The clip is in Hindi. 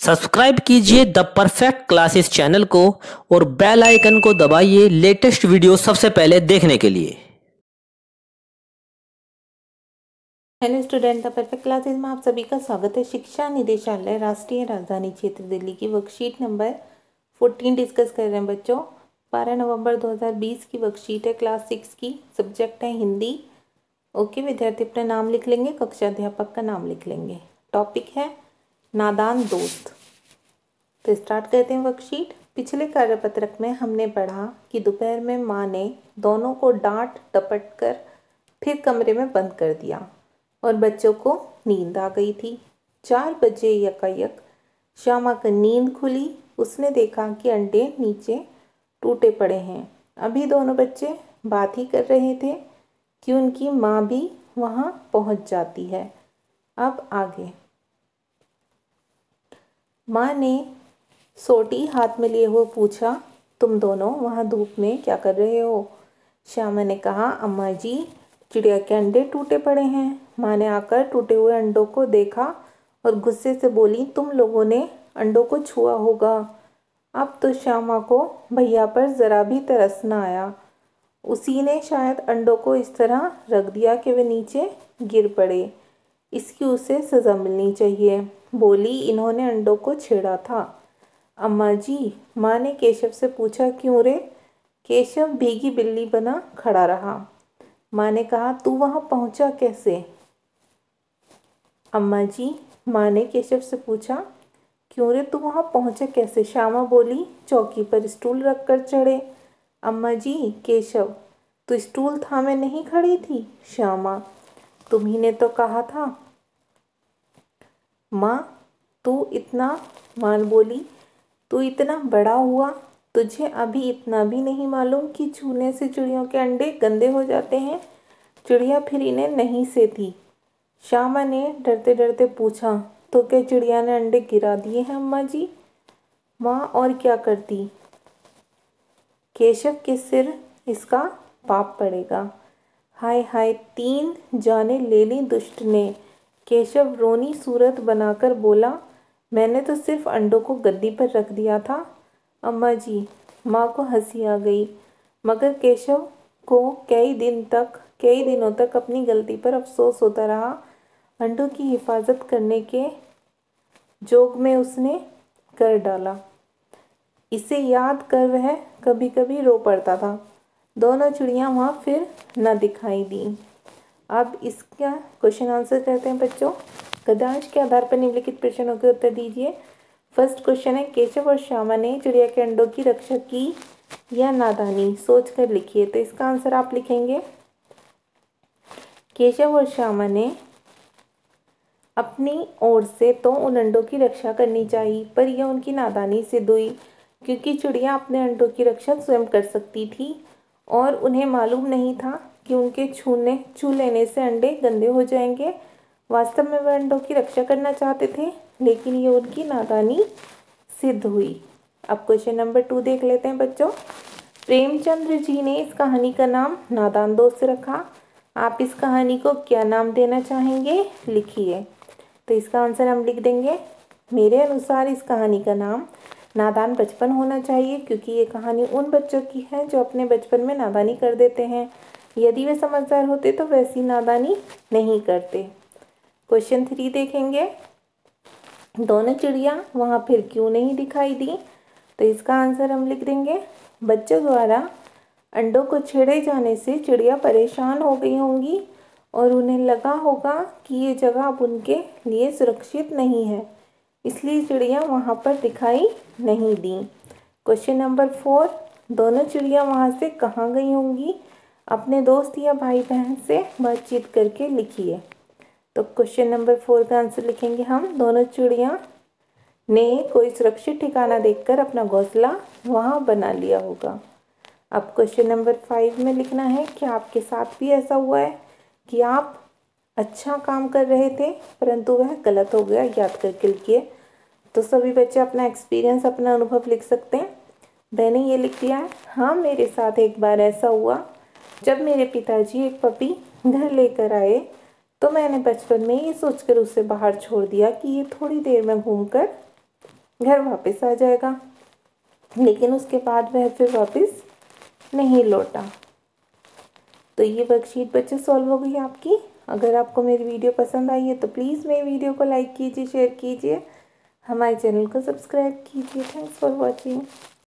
सब्सक्राइब कीजिए द परफेक्ट क्लासेस चैनल को और बेल आइकन को दबाइए लेटेस्ट वीडियो सबसे पहले देखने के लिए। Hello student, the perfect classes में आप सभी का स्वागत है। शिक्षा निदेशालय राष्ट्रीय राजधानी क्षेत्र दिल्ली की वर्कशीट नंबर 14 डिस्कस कर रहे हैं बच्चों। 12 नवंबर 2020 की वर्कशीट है, क्लास 6 की। सब्जेक्ट है हिंदी। ओके, विद्यार्थी अपना नाम लिख लेंगे, कक्षा अध्यापक का नाम लिख लेंगे। टॉपिक है नादान दोस्त। तो स्टार्ट करते हैं वर्कशीट। पिछले कार्यपत्रक में हमने पढ़ा कि दोपहर में माँ ने दोनों को डांट डपट कर फिर कमरे में बंद कर दिया और बच्चों को नींद आ गई थी। 4 बजे यकायक श्यामा की नींद खुली। उसने देखा कि अंडे नीचे टूटे पड़े हैं। अभी दोनों बच्चे बात ही कर रहे थे कि उनकी माँ भी वहाँ पहुँच जाती है। अब आगे। माँ ने सोटी हाथ में लिए हुए पूछा, तुम दोनों वहाँ धूप में क्या कर रहे हो? श्यामा ने कहा, अम्मा जी, चिड़िया के अंडे टूटे पड़े हैं। माँ ने आकर टूटे हुए अंडों को देखा और गुस्से से बोली, तुम लोगों ने अंडों को छुआ होगा। अब तो श्यामा को भैया पर ज़रा भी तरस न आया। उसी ने शायद अंडों को इस तरह रख दिया कि वे नीचे गिर पड़े। इसकी उसे सज़ा मिलनी चाहिए। बोली, इन्होंने अंडों को छेड़ा था। अम्मा जी, माँ ने केशव से पूछा, क्यों रे? केशव भीगी बिल्ली बना खड़ा रहा। माँ ने कहा, तू वहाँ पहुँचा कैसे? अम्मा जी, माँ ने केशव से पूछा, क्यों रे तू वहाँ पहुँचा कैसे? श्यामा बोली, चौकी पर स्टूल रख कर चढ़े। अम्मा जी, केशव, तू स्टूल थामे नहीं खड़ी थी? श्यामा, तुम्ही ने तो कहा था। माँ बोली, तू इतना बड़ा हुआ, तुझे अभी इतना भी नहीं मालूम कि छूने से चिड़ियों के अंडे गंदे हो जाते हैं? चिड़िया फिर इन्हें नहीं सेती। श्यामा ने डरते डरते पूछा, तो क्या चिड़िया ने अंडे गिरा दिए हैं अम्मा जी? माँ, और क्या करती? केशव के सिर इसका पाप पड़ेगा। हाय हाय, 3 जाने ले ली दुष्ट ने। केशव रोनी सूरत बनाकर बोला, मैंने तो सिर्फ अंडों को गद्दी पर रख दिया था अम्मा जी। माँ को हंसी आ गई, मगर केशव को कई दिनों तक अपनी गलती पर अफसोस होता रहा। अंडों की हिफाजत करने के जोग में उसने कर डाला। इसे याद कर वह कभी कभी रो पड़ता था। दोनों चिड़ियाँ वहाँ फिर न दिखाई दी। अब इसका क्वेश्चन आंसर करते हैं बच्चों। गद्यांश के आधार पर निम्नलिखित प्रश्नों के उत्तर दीजिए। फर्स्ट क्वेश्चन है, केशव और श्यामा ने चिड़िया के अंडों की रक्षा की या नादानी? सोच कर लिखिए। तो इसका आंसर आप लिखेंगे, केशव और श्यामा ने अपनी ओर से तो उन अंडों की रक्षा करनी चाहिए, पर यह उनकी नादानी सिद्ध हुई, क्योंकि चिड़िया अपने अंडों की रक्षा स्वयं कर सकती थी और उन्हें मालूम नहीं था कि उनके छू लेने से अंडे गंदे हो जाएंगे। वास्तव में वे अंडों की रक्षा करना चाहते थे, लेकिन ये उनकी नादानी सिद्ध हुई। अब क्वेश्चन नंबर 2 देख लेते हैं बच्चों। प्रेमचंद्र जी ने इस कहानी का नाम नादान दोस्त रखा। आप इस कहानी को क्या नाम देना चाहेंगे? लिखिए। तो इसका आंसर हम लिख देंगे, मेरे अनुसार इस कहानी का नाम नादान बचपन होना चाहिए, क्योंकि ये कहानी उन बच्चों की है जो अपने बचपन में नादानी कर देते हैं। यदि वे समझदार होते तो वैसी नादानी नहीं करते। क्वेश्चन 3 देखेंगे, दोनों चिड़िया वहाँ फिर क्यों नहीं दिखाई दी? तो इसका आंसर हम लिख देंगे, बच्चों द्वारा अंडों को छेड़े जाने से चिड़िया परेशान हो गई होंगी और उन्हें लगा होगा कि ये जगह अब उनके लिए सुरक्षित नहीं है, इसलिए चिड़िया वहाँ पर दिखाई नहीं दी। क्वेश्चन नंबर 4, दोनों चिड़िया वहाँ से कहाँ गई होंगी? अपने दोस्त या भाई बहन से बातचीत करके लिखिए। तो क्वेश्चन नंबर 4 का आंसर लिखेंगे हम, दोनों चिड़िया ने कोई सुरक्षित ठिकाना देखकर अपना घोंसला वहाँ बना लिया होगा। अब क्वेश्चन नंबर 5 में लिखना है कि आपके साथ भी ऐसा हुआ है कि आप अच्छा काम कर रहे थे परंतु वह गलत हो गया? याद करके लिखिए। तो सभी बच्चे अपना एक्सपीरियंस, अपना अनुभव लिख सकते हैं। मैंने ये लिख दिया है, हाँ, मेरे साथ एक बार ऐसा हुआ जब मेरे पिताजी एक पपी घर लेकर आए, तो मैंने बचपन में ये सोचकर उसे बाहर छोड़ दिया कि ये थोड़ी देर में घूमकर घर वापस आ जाएगा। लेकिन उसके बाद वह फिर वापस नहीं लौटा। तो ये वर्कशीट बच्चे सॉल्व हो गई आपकी। अगर आपको मेरी वीडियो पसंद आई है तो प्लीज़ मेरी वीडियो को लाइक कीजिए, शेयर कीजिए, हमारे चैनल को सब्सक्राइब कीजिए। Thanks for watching.